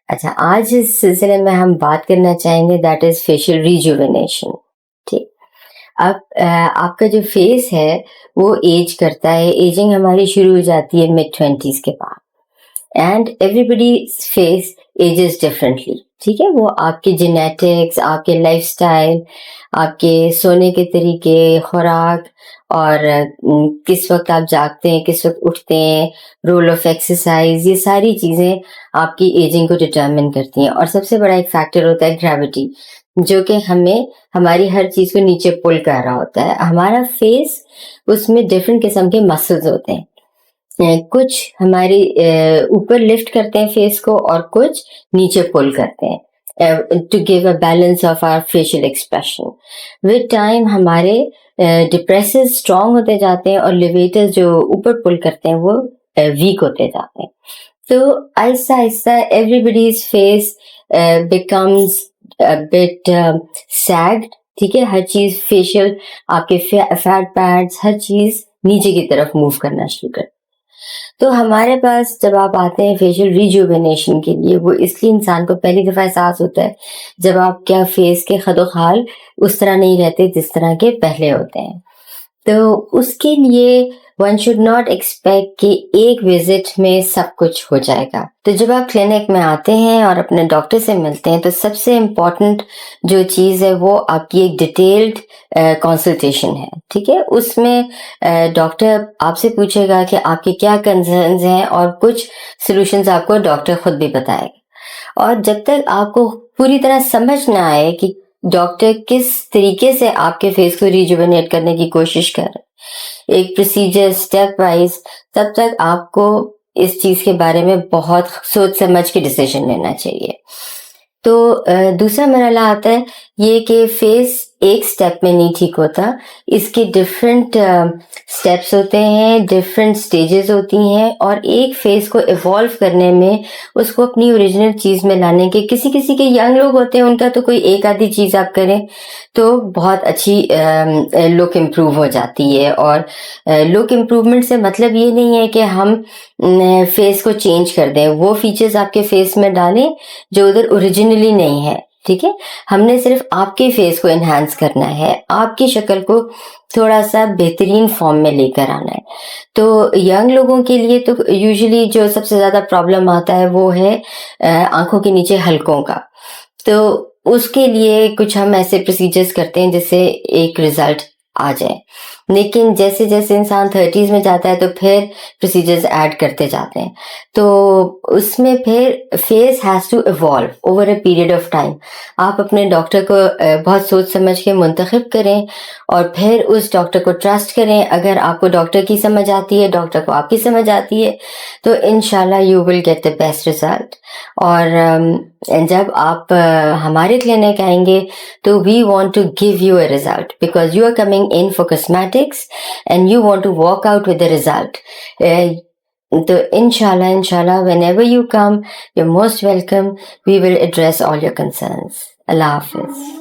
اچھا، آج اس سلسلے میں ہم بات کرنا چاہیں گے دیٹ از فیشیل ریجوینیشن. ٹھیک. اب آپ کا جو فیس ہے وہ ایج کرتا ہے. ایجنگ ہماری شروع ہو جاتی ہے mid-20s کے بعد. And everybody faces ages differently. ٹھیک ہے، وہ آپ کے جینیٹکس، آپ کے لائف اسٹائل، آپ کے سونے کے طریقے، خوراک، اور کس وقت آپ جاگتے ہیں، کس وقت اٹھتے ہیں، رول آف ایکسرسائز، یہ ساری چیزیں آپ کی ایجنگ کو ڈٹرمن کرتی ہیں. اور سب سے بڑا ایک فیکٹر ہوتا ہے گریوٹی، جو کہ ہمیں ہماری ہر چیز کو نیچے پل کر رہا ہوتا ہے. ہمارا فیس، اس میں ڈفرینٹ قسم کے مسلز ہوتے ہیں. کچھ ہماری اوپر لفٹ کرتے ہیں فیس کو، اور کچھ نیچے پل کرتے ہیں to give a balance of our facial expression. With time ہمارے ڈپریسز اسٹرانگ ہوتے جاتے ہیں، اور لیویٹرز جو اوپر پل کرتے ہیں وہ ویک ہوتے جاتے ہیں. تو آہستہ آہستہ everybody's face becomes but sagged. ٹھیک ہے، ہر چیز فیشیل، آپ کے فیٹ پیڈز، ہر چیز نیچے کی طرف موو کرنا شروع کر. تو ہمارے پاس جب آپ آتے ہیں فیشیل ریجوینیشن کے لیے، وہ اس لیے انسان کو پہلی دفعہ احساس ہوتا ہے جب آپ کیا فیس کے خد و خال اس طرح نہیں رہتے جس طرح کے پہلے ہوتے ہیں. تو اس کے لیے ون شوڈ ناٹ ایکسپیکٹ کہ ایک وزٹ میں سب کچھ ہو جائے گا. تو جب آپ کلینک میں آتے ہیں اور اپنے ڈاکٹر سے ملتے ہیں، تو سب سے امپورٹنٹ جو چیز ہے وہ آپ کی ایک ڈیٹیلڈ کنسلٹیشن ہے. ٹھیک ہے، اس میں ڈاکٹر آپ سے پوچھے گا کہ آپ کے کیا کنسرنز ہیں، اور کچھ سلوشنز آپ کو ڈاکٹر خود بھی بتائے گا. اور جب تک آپ کو پوری طرح سمجھ نہ آئے کہ ڈاکٹر کس طریقے سے آپ کے فیس کو ریجوینیٹ کرنے کی کوشش کر رہے، ایک پروسیجر اسٹیپ وائز، تب تک آپ کو اس چیز کے بارے میں بہت سوچ سمجھ کے ڈیسیژن لینا چاہیے. تو دوسرا مرحلہ آتا ہے یہ کہ فیس ایک سٹیپ میں نہیں ٹھیک ہوتا، اس کے ڈفرینٹ سٹیپس ہوتے ہیں، ڈفرینٹ سٹیجز ہوتی ہیں، اور ایک فیس کو ایوالو کرنے میں، اس کو اپنی اوریجنل چیز میں لانے کے، کسی کے ینگ لوگ ہوتے ہیں ان کا تو کوئی ایک آدھی چیز آپ کریں تو بہت اچھی لک امپروو ہو جاتی ہے. اور لک امپروومنٹ سے مطلب یہ نہیں ہے کہ ہم فیس کو چینج کر دیں، وہ فیچرز آپ کے فیس میں ڈالیں جو ادھر اوریجنلی نہیں ہے. ٹھیک ہے، ہم نے صرف آپ کے فیس کو انہانس کرنا ہے، آپ کی شکل کو تھوڑا سا بہترین فارم میں لے کر آنا ہے. تو ینگ لوگوں کے لیے تو یوزلی جو سب سے زیادہ پرابلم آتا ہے وہ ہے آنکھوں کے نیچے حلقوں کا. تو اس کے لیے کچھ ہم ایسے پروسیجرز کرتے ہیں جس سے ایک رزلٹ آ جائے. لیکن جیسے جیسے انسان 30s میں جاتا ہے تو پھر پروسیجرز ایڈ کرتے جاتے ہیں. تو اس میں پھر face has to evolve over a period of time. آپ اپنے ڈاکٹر کو بہت سوچ سمجھ کے منتخب کریں، اور پھر اس ڈاکٹر کو ٹرسٹ کریں. اگر آپ کو ڈاکٹر کی سمجھ آتی ہے، ڈاکٹر کو آپ کی سمجھ آتی ہے، تو انشاءاللہ you will get the best result. اور جب آپ ہمارے کلینک آئیں گے تو we want to give you a result, because you are coming in for cosmetics and you want to walk out with a result. تو انشاءاللہ whenever you come, you're most welcome. We will address all your concerns. اللہ حافظ.